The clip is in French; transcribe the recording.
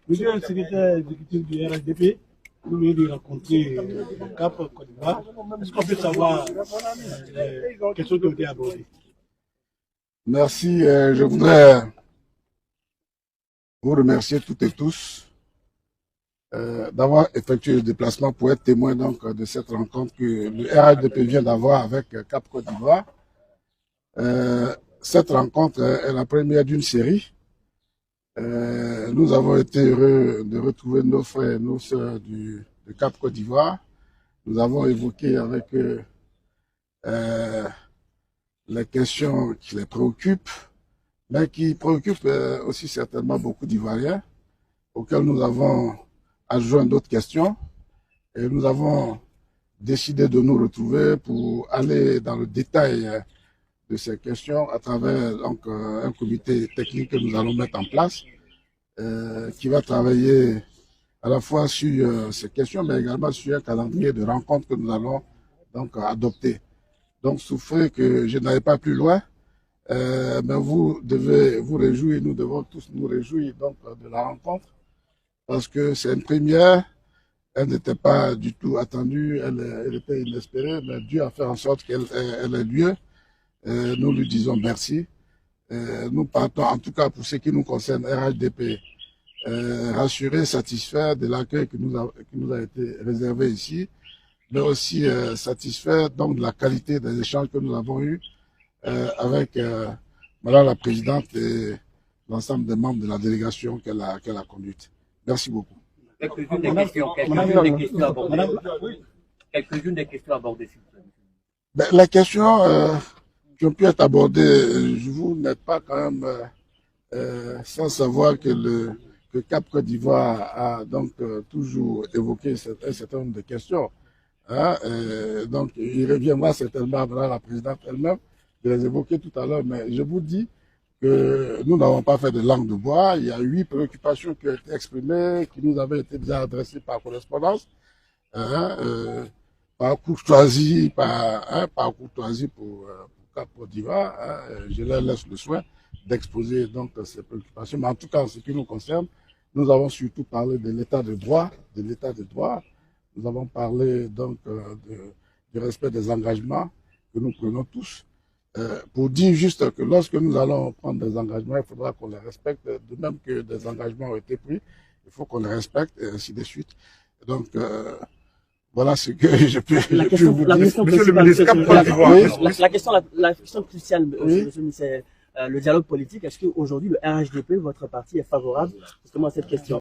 Monsieur le secrétaire exécutif du RHDP, nous venons de rencontrer le Cap Côte d'Ivoire. Est-ce qu'on peut savoir les questions qui ont été abordées? Merci. Je voudrais vous remercier toutes et tous d'avoir effectué le déplacement pour être témoin donc, de cette rencontre que le RHDP vient d'avoir avec Cap Côte d'Ivoire. Cette rencontre est la première d'une série. Nous avons été heureux de retrouver nos frères et nos sœurs de Cap Côte d'Ivoire. Nous avons évoqué avec eux les questions qui les préoccupent, mais qui préoccupent aussi certainement beaucoup d'Ivoiriens, auxquels nous avons adjoint d'autres questions. Et nous avons décidé de nous retrouver pour aller dans le détail de ces questions à travers donc, un comité technique que nous allons mettre en place, qui va travailler à la fois sur ces questions, mais également sur un calendrier de rencontres que nous allons donc adopter. Donc, souffrez que je n'aille pas plus loin, mais vous devez vous réjouir, nous devons tous nous réjouir donc, de la rencontre, parce que c'est une première, elle n'était pas du tout attendue, elle était inespérée, mais Dieu a fait en sorte qu'elle ait lieu. Nous lui disons merci. Nous partons, en tout cas pour ce qui nous concerne, RHDP, rassurés, satisfaits de l'accueil qui nous a été réservé ici, mais aussi satisfaits donc, de la qualité des échanges que nous avons eus avec Madame la Présidente et l'ensemble des membres de la délégation qu'elle a conduite. Merci beaucoup. Quelques-unes des questions abordées. Ben, les questions qui ont pu être abordées, vous n'êtes pas quand même sans savoir que Cap Côte d'Ivoire a donc toujours évoqué un certain nombre de questions. Hein, donc il reviendra certainement à la présidente elle-même de les évoquer tout à l'heure, mais je vous dis que nous n'avons pas fait de langue de bois. Il y a 8 préoccupations qui ont été exprimées, qui nous avaient été déjà adressées par correspondance, par courtoisie, par courtoisie pour Cap Côte d'Ivoire. Je leur laisse le soin d'exposer donc ces préoccupations. Mais en tout cas, en ce qui nous concerne, nous avons surtout parlé de l'état de droit, Nous avons parlé donc du respect des engagements que nous prenons tous. Pour dire juste que lorsque nous allons prendre des engagements, il faudra qu'on les respecte, de même que des engagements ont été pris, il faut qu'on les respecte, et ainsi de suite. Donc, voilà ce que je peux vous dire. Monsieur le ministre, la question cruciale, monsieur le ministre, c'est le dialogue politique. Est-ce qu'aujourd'hui, le RHDP, votre parti, est favorable justement à cette question?